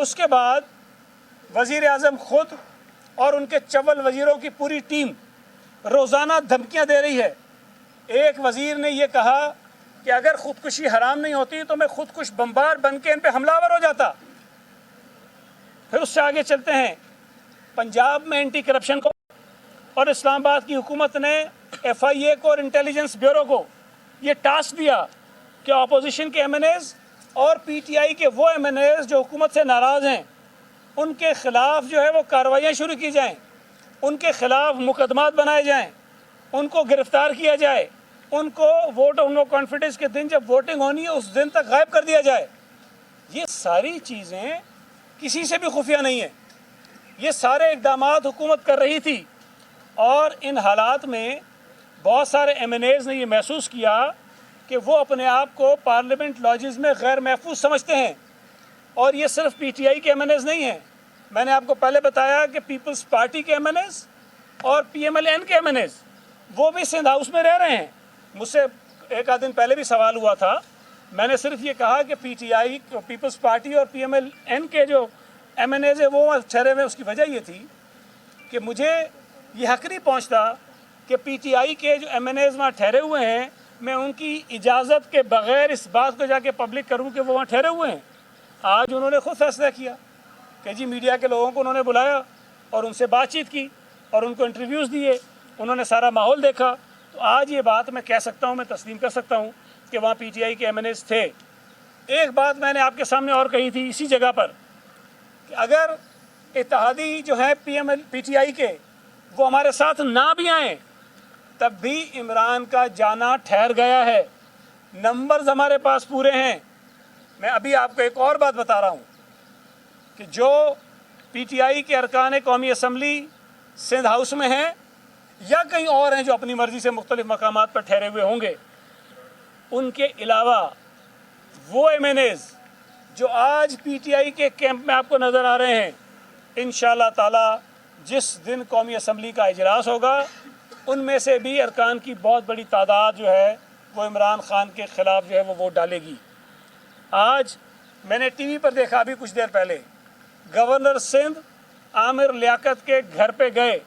اس کے بعد وزیر اعظم خود اور ان کے چول وزیروں کی پوری ٹیم روزانہ دھمکیاں دے رہی ہے. ایک وزیر نے یہ کہا کہ اگر خودکشی حرام نہیں ہوتی تو میں خودکش بمبار بن کے ان پہ حملہ آور ہو جاتا. پھر اس سے آگے چلتے ہیں. پنجاب میں اینٹی کرپشن کو اور اسلام آباد کی حکومت نے FIA کو اور انٹیلیجنس بیورو کو یہ ٹاسک دیا کہ اپوزیشن کے MNAs اور PTI کے وہ MNAs جو حکومت سے ناراض ہیں ان کے خلاف جو ہے وہ کارروائیاں شروع کی جائیں, ان کے خلاف مقدمات بنائے جائیں, ان کو گرفتار کیا جائے, ان کو ووٹ اور نو کانفیڈنس کے دن جب ووٹنگ ہونی ہے اس دن تک غائب کر دیا جائے. یہ ساری چیزیں کسی سے بھی خفیہ نہیں ہیں. یہ سارے اقدامات حکومت کر رہی تھی اور ان حالات میں بہت سارے MNAs نے یہ محسوس کیا کہ وہ اپنے آپ کو پارلیمنٹ لاجز میں غیر محفوظ سمجھتے ہیں. اور یہ صرف PTI کے MNAs نہیں ہیں. میں نے آپ کو پہلے بتایا کہ پیپلز پارٹی کے MNAs اور PMLN کے MNAs وہ بھی سندھ ہاؤس میں رہ رہے ہیں. مجھ سے ایک آدھ دن پہلے بھی سوال ہوا تھا. میں نے صرف یہ کہا کہ PTI پیپلز پارٹی اور PMLN کے جو MNAs ہیں وہ ٹھہرے ہوئے. اس کی وجہ یہ تھی کہ مجھے یہ حق نہیں پہنچتا کہ PTI کے جو MNAs وہاں ٹھہرے ہوئے ہیں میں ان کی اجازت کے بغیر اس بات کو جا کے پبلک کروں کہ وہ وہاں ٹھہرے ہوئے ہیں. آج انہوں نے خود فیصلہ کیا کہ جی میڈیا کے لوگوں کو انہوں نے بلایا اور ان سے بات چیت کی اور ان کو انٹرویوز دیے, انہوں نے سارا ماحول دیکھا. تو آج یہ بات میں کہہ سکتا ہوں, میں تسلیم کر سکتا ہوں کہ وہاں PTI کے MNAs تھے. ایک بات میں نے آپ کے سامنے اور کہی تھی اسی جگہ پر کہ اگر اتحادی جو ہیں PTI کے وہ ہمارے ساتھ نہ بھی آئیں تب بھی عمران کا جانا ٹھہر گیا ہے. نمبرز ہمارے پاس پورے ہیں. میں ابھی آپ کو ایک اور بات بتا رہا ہوں کہ جو PTI کے ارکان قومی اسمبلی سندھ ہاؤس میں ہیں یا کہیں اور ہیں جو اپنی مرضی سے مختلف مقامات پر ٹھہرے ہوئے ہوں گے, ان کے علاوہ وہ MNAs جو آج PTI کے کیمپ میں آپ کو نظر آ رہے ہیں, انشاءاللہ تعالی جس دن قومی اسمبلی کا اجلاس ہوگا ان میں سے بھی ارکان کی بہت بڑی تعداد جو ہے وہ عمران خان کے خلاف جو ہے وہ ووٹ ڈالے گی. آج میں نے ٹی وی پر دیکھا ابھی کچھ دیر پہلے گورنر سندھ عامر لیاقت کے گھر پہ گئے,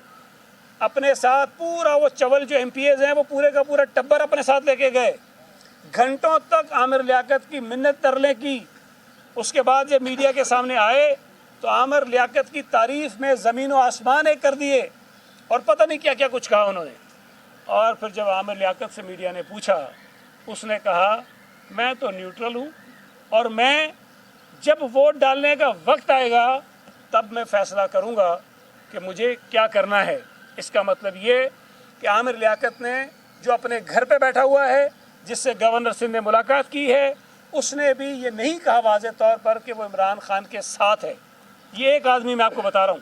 اپنے ساتھ پورا وہ چول جو MPAs ہیں وہ پورے کا پورا ٹبر اپنے ساتھ لے کے گئے. گھنٹوں تک عامر لیاقت کی منت ترلیں کی. اس کے بعد جب میڈیا کے سامنے آئے تو عامر لیاقت کی تعریف میں زمین و آسمان ایک کر دیے اور پتہ نہیں کیا کیا کچھ کہا انہوں نے. اور پھر جب عامر لیاقت سے میڈیا نے پوچھا اس نے کہا میں تو نیوٹرل ہوں اور میں جب ووٹ ڈالنے کا وقت آئے گا تب میں فیصلہ کروں گا کہ مجھے کیا کرنا ہے. اس کا مطلب یہ کہ عامر لیاقت نے جو اپنے گھر پہ بیٹھا ہوا ہے جس سے گورنر سندھ نے ملاقات کی ہے اس نے بھی یہ نہیں کہا واضح طور پر کہ وہ عمران خان کے ساتھ ہے. یہ ایک آدمی میں آپ کو بتا رہا ہوں.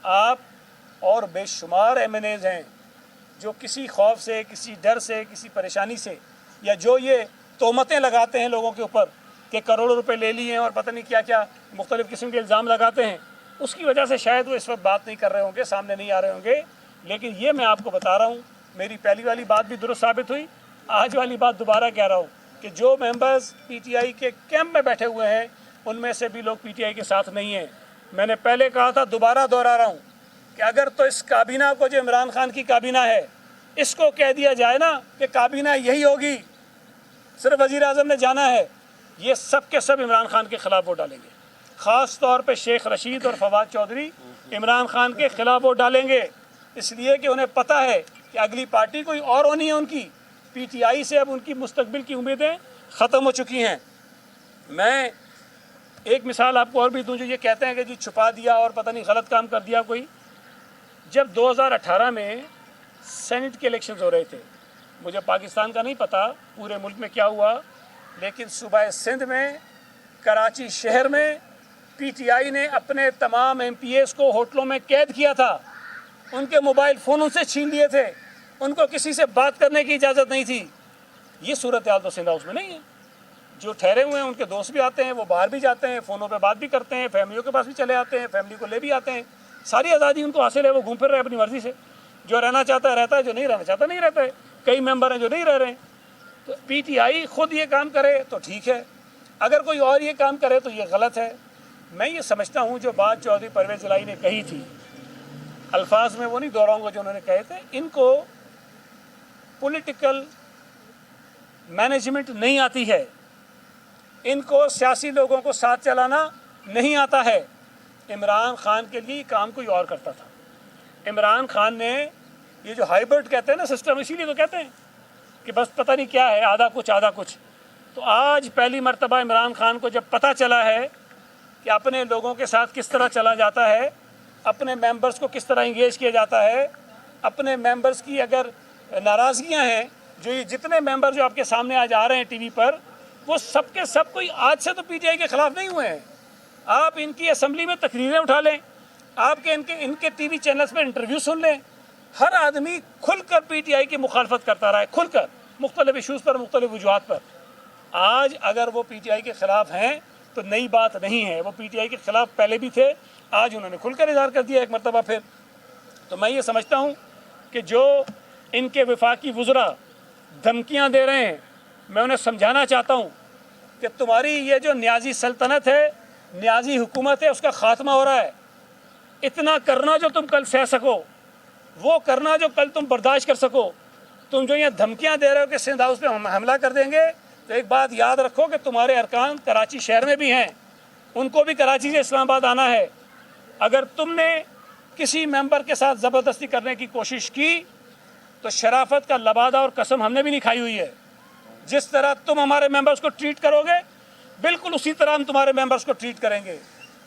آپ اور بے شمار MNAs ہیں جو کسی خوف سے, کسی ڈر سے, کسی پریشانی سے یا جو یہ تہمتیں لگاتے ہیں لوگوں کے اوپر کہ کروڑوں روپے لے لیے ہیں اور پتہ نہیں کیا کیا مختلف قسم کے الزام لگاتے ہیں, اس کی وجہ سے شاید وہ اس وقت بات نہیں کر رہے ہوں گے, سامنے نہیں آ رہے ہوں گے. لیکن یہ میں آپ کو بتا رہا ہوں, میری پہلی والی بات بھی درست ثابت ہوئی, آج والی بات دوبارہ کہہ رہا ہوں کہ جو ممبرز PTI کے کیمپ میں بیٹھے ہوئے ہیں ان میں سے بھی لوگ PTI کے ساتھ نہیں ہیں. میں نے پہلے کہا تھا, دوبارہ دوہرا رہا ہوں کہ اگر تو اس کابینہ کو جو عمران خان کی کابینہ ہے اس کو کہہ دیا جائے نا کہ کابینہ یہی ہوگی, صرف وزیر اعظم نے جانا ہے, یہ سب کے سب عمران خان کے خلاف ووٹ ڈالیں گے. خاص طور پہ شیخ رشید اور فواد چودھری عمران خان کے خلاف ووٹ ڈالیں گے, اس لیے کہ انہیں پتہ ہے کہ اگلی پارٹی کوئی اور ہونی ہے ان کی. PTI سے اب ان کی مستقبل کی امیدیں ختم ہو چکی ہیں. میں ایک مثال آپ کو اور بھی دوں, جو یہ کہتے ہیں کہ جی چھپا دیا اور پتہ نہیں غلط کام کر دیا کوئی. جب 2018 میں سینٹ کے الیکشنز ہو رہے تھے, مجھے پاکستان کا نہیں پتہ پورے ملک میں کیا ہوا, لیکن صوبہ سندھ میں کراچی شہر میں PTI نے اپنے تمام MPAs کو ہوٹلوں میں قید کیا تھا, ان کے موبائل فون ان سے چھین لیے تھے, ان کو کسی سے بات کرنے کی اجازت نہیں تھی. یہ صورتحال تو سندھ ہاؤس میں نہیں ہے. جو ٹھہرے ہوئے ہیں ان کے دوست بھی آتے ہیں, وہ باہر بھی جاتے ہیں, فونوں پہ بات بھی کرتے ہیں, فیملیوں کے پاس بھی چلے آتے ہیں, فیملی کو لے بھی آتے ہیں. ساری آزادی ان کو حاصل ہے, وہ گھوم پھر رہے اپنی مرضی سے. جو رہنا چاہتا ہے رہتا ہے, جو نہیں رہنا چاہتا نہیں رہتا ہے. کئی ممبر ہیں جو نہیں رہ رہے ہیں. تو PTI خود یہ کام کرے تو ٹھیک ہے, اگر کوئی اور یہ کام کرے تو یہ غلط ہے. मैं ये समझता हूँ जो बात चौधरी परवेज़ इलाही ने कही थी, अल्फाज में वो नहीं दोहराऊंगा जो उन्होंने कहे थे, इनको पॉलिटिकल मैनेजमेंट नहीं आती है, इनको सियासी लोगों को साथ चलाना नहीं आता है। इमरान खान के लिए काम कोई और करता था। इमरान खान ने ये जो हाइब्रिड कहते हैं ना सिस्टम, इसीलिए तो कहते हैं कि बस पता नहीं क्या है, आधा कुछ आधा कुछ। तो आज पहली मर्तबा इमरान खान को जब पता चला है कि अपने लोगों के साथ किस तरह चला जाता है, अपने मेंबर्स को किस तरह इंगेज किया जाता है, अपने मेंबर्स की अगर नाराज़गियां हैं, जो ये जितने मेंबर जो आपके सामने आज आ रहे हैं टीवी पर, वो सब के सब कोई आज से तो पीटीआई के ख़िलाफ़ नहीं हुए हैं। आप इनकी असम्बली में तकरीरें उठा लें, आपके इनके टीवी चैनल्स पर इंटरव्यू सुन लें, हर आदमी खुलकर पीटीआई की मुखालफत करता रहा है, खुलकर मुख्तलिफ इशूज़ पर, मुख्तलिफ वजूहात पर। आज अगर वो पीटीआई के ख़िलाफ़ हैं तो नई बात नहीं है, वो पीटीआई के ख़िलाफ़ पहले भी थे, आज उन्होंने खुलकर इज़हार कर दिया एक मरतबा फिर। तो मैं ये समझता हूँ कि जो इनके वफाकी वज़रा धमकियाँ दे रहे हैं, मैं उन्हें समझाना चाहता हूँ कि तुम्हारी ये जो न्याजी सल्तनत है, न्याजी हुकूमत है, उसका ख़ात्मा हो रहा है। इतना करना जो तुम कल सह सको, वो करना जो कल तुम बर्दाश्त कर सको। तुम जो ये धमकियाँ दे रहे हो कि सिंध हाउस पे हम हमला कर देंगे, तो एक बात याद रखो कि तुम्हारे अरकान कराची शहर में भी हैं, उनको भी कराची से इस्लामाबाद आना है। अगर तुमने किसी मेंबर के साथ ज़बरदस्ती करने की कोशिश की तो शराफत का लबादा और कसम हमने भी नहीं खाई हुई है। जिस तरह तुम हमारे मेंबर्स को ट्रीट करोगे, बिल्कुल उसी तरह हम तुम्हारे मेंबर्स को ट्रीट करेंगे।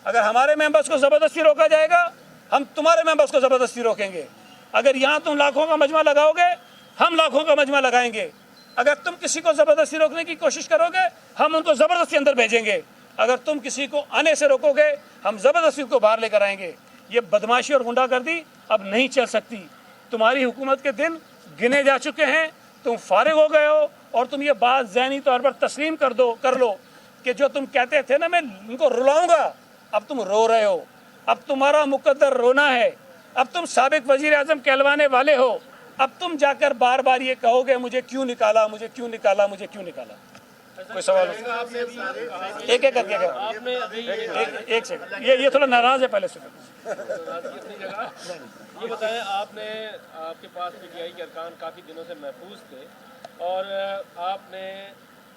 अगर हमारे मेंबर्स को ज़बरदस्ती रोका जाएगा, हम तुम्हारे मेंबर्स को ज़बरदस्ती रोकेंगे। अगर यहाँ तुम लाखों का मजमा लगाओगे, हम लाखों का मजमा लगाएंगे। अगर तुम किसी को ज़बरदस्ती रोकने की कोशिश करोगे, हम उनको ज़बरदस्ती अंदर भेजेंगे। अगर तुम किसी को आने से रोकोगे, हम ज़बरदस्ती उनको बाहर लेकर आएंगे। ये बदमाशी और गुंडागर्दी अब नहीं चल सकती। तुम्हारी हुकूमत के दिन गिने जा चुके हैं, तुम फारिग हो गए हो, और तुम ये बात ज़हनी तौर पर तस्लीम कर लो कि जो तुम कहते थे ना मैं उनको रुलाऊंगा, अब तुम रो रहे हो। अब तुम्हारा मुकद्दर रोना है। अब तुम साबिक वज़ीर आज़म कहलवाने वाले हो। अब तुम जाकर बार बार ये कहोगे मुझे क्यों निकाला, मुझे क्यों निकाला, मुझे क्यों निकाला। कोई सवाल हो? एक एक करके आपने एक सेकंड, ये थोड़ा नाराज़ है पहले से। ये बताएं, आपके पास पीटीआई के अरकान काफ़ी दिनों से महफूज थे, और आपने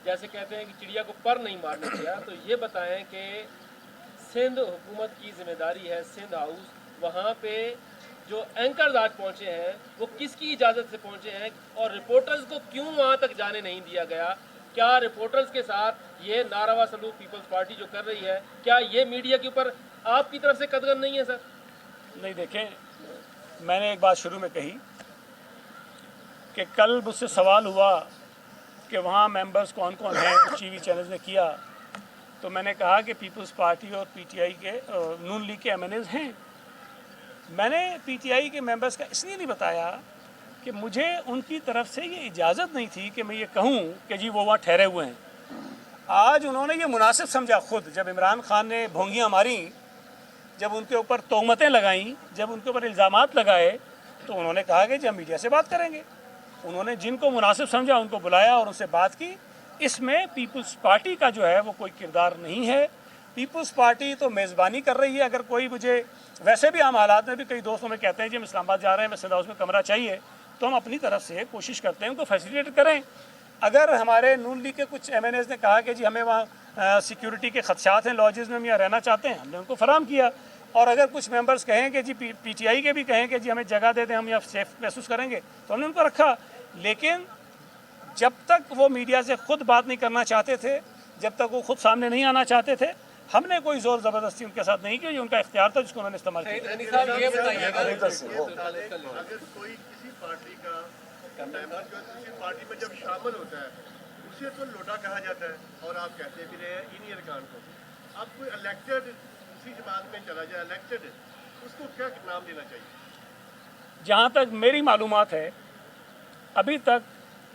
जैसे कहते हैं कि चिड़िया को पर नहीं मारने दिया, तो ये बताएं कि सिंध हुकूमत की जिम्मेदारी है, सिंध हाउस, वहाँ पे जो एंकर्स आज पहुँचे हैं वो किसकी इजाज़त से पहुँचे हैं, और रिपोर्टर्स को क्यों वहाँ तक जाने नहीं दिया गया? क्या रिपोर्टर्स के साथ ये नारवा सलूक पीपल्स पार्टी जो कर रही है, क्या ये मीडिया के ऊपर आपकी तरफ से कदगन नहीं है सर? नहीं, देखें, मैंने एक बात शुरू में कही कि कल मुझसे सवाल हुआ कि वहाँ मेंबर्स कौन कौन हैं, कुछ टीवी चैनल्स ने किया, तो मैंने कहा कि पीपल्स पार्टी और पीटीआई के नून लीग के एमएनएज हैं। मैंने पीटीआई के मेंबर्स का इसलिए नहीं बताया कि मुझे उनकी तरफ से ये इजाज़त नहीं थी कि मैं ये कहूँ कि जी वो वहाँ ठहरे हुए हैं। आज उन्होंने ये मुनासिब समझा खुद, जब इमरान खान ने भोंगियाँ मारी, जब उनके ऊपर तोहमतें लगाईं, जब उनके ऊपर इल्ज़ामात लगाए, तो उन्होंने कहा कि जब मीडिया से बात करेंगे। उन्होंने जिनको मुनासिब समझा उनको बुलाया और उनसे बात की। इसमें पीपल्स पार्टी का जो है वो कोई किरदार नहीं है। पीपल्स पार्टी तो मेज़बानी कर रही है। अगर कोई मुझे, वैसे भी आम हालात में भी कई दोस्तों में कहते हैं कि हम इस्लामाबाद जा रहे हैं, मैं सिंध हाउस में कमरा चाहिए, तो हम अपनी तरफ से कोशिश करते हैं उनको फैसिलिटेट करें। अगर हमारे नून लीग के कुछ एमएनएज ने कहा कि जी हमें वहाँ सिक्योरिटी के खदशात हैं, लॉजेस में हम यहाँ रहना चाहते हैं, हमने उनको फराहम किया। और अगर कुछ मेंबर्स कहें कि जी पीटीआई के भी कहें कि जी हमें जगह दे दें, हम यहाँ सेफ महसूस करेंगे, तो हमने उनको रखा। लेकिन जब तक वो मीडिया से खुद बात नहीं करना चाहते थे, जब तक वो खुद सामने नहीं आना चाहते थे, हमने कोई ज़ोर ज़बरदस्ती उनके साथ नहीं की। ये उनका इख्तियार था जिसको उन्होंने इस्तेमाल किया। पार्टी में जब शामिल होता है उसे तो लोटा कहा जाता है, और आप कहते भी रहे इन्हीं अरकान को। अब कोई इलेक्टेड उसी जमात में चला जाए, इलेक्टेड, उसको क्या नाम देना चाहिए? जहाँ तक मेरी मालूमात है, अभी तक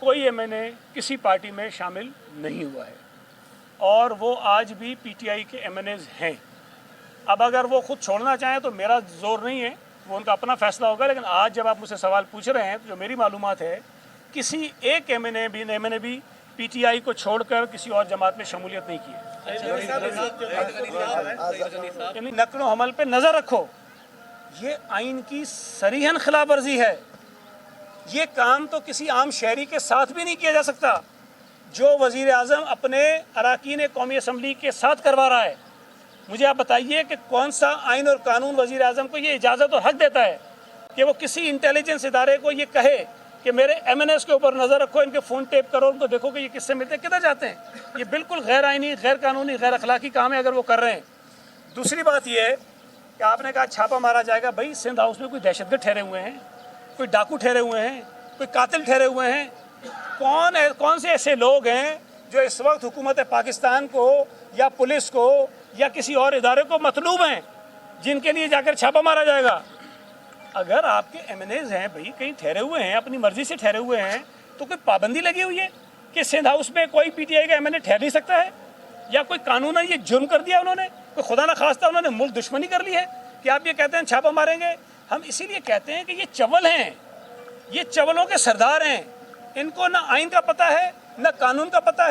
कोई एमएनए किसी पार्टी में शामिल नहीं हुआ है, और वो आज भी पीटीआई के एमएनएज हैं। अब अगर वो खुद छोड़ना चाहें तो मेरा जोर नहीं है, वो उनका अपना फैसला होगा। लेकिन आज जब आप मुझसे सवाल पूछ रहे हैं, तो जो मेरी मालूमात है, किसी एक एमएनए भी PTI को छोड़कर किसी और जमात में शमूलियत नहीं की है। यानी नक्ल हमल पे नज़र रखो, ये आइन की सरीहन खिलाफ वर्जी है। ये काम तो किसी आम शहरी के साथ भी नहीं किया जा सकता जो वज़ीर आज़म अपने अरकान कौमी असम्बली के साथ करवा रहा है। मुझे आप बताइए कि कौन सा आइन और कानून वज़ीर आज़म को ये इजाज़त और हक देता है कि वो किसी इंटेलिजेंस इदारे को ये कहे कि मेरे MNAs के ऊपर नज़र रखो, इनके फ़ोन टेप करो, उनको देखो कि ये किससे मिलते हैं, किधर जाते हैं। ये बिल्कुल गैर आइनी, गैर कानूनी, गैर अखलाकी काम है अगर वो कर रहे हैं। दूसरी बात ये है कि आपने कहा छापा मारा जाएगा। भाई सिंध हाउस में कोई दहशतगर्द ठहरे हुए हैं, कोई डाकू ठहरे हुए हैं, कोई कातिल ठहरे हुए हैं? कौन से ऐसे लोग हैं जो इस वक्त हुकूमत पाकिस्तान को या पुलिस को या किसी और इदारे को मतलूब हैं जिनके लिए जाकर छापा मारा जाएगा? अगर आपके MNAs हैं भाई, कहीं ठहरे हुए हैं, अपनी मर्जी से ठहरे हुए हैं, तो कोई पाबंदी लगी हुई है कि सिंध हाउस में कोई PTI का MNA ठहर नहीं सकता है? या कोई कानूनन ये जुर्म कर दिया उन्होंने, कोई खुदा न खास्ता उन्होंने मुल्क दुश्मनी कर ली है कि आप ये कहते हैं छापा मारेंगे? हम इसीलिए कहते हैं कि ये चवल हैं, ये चवलों के सरदार हैं। इनको ना आइन का पता है, ना कानून का पता है।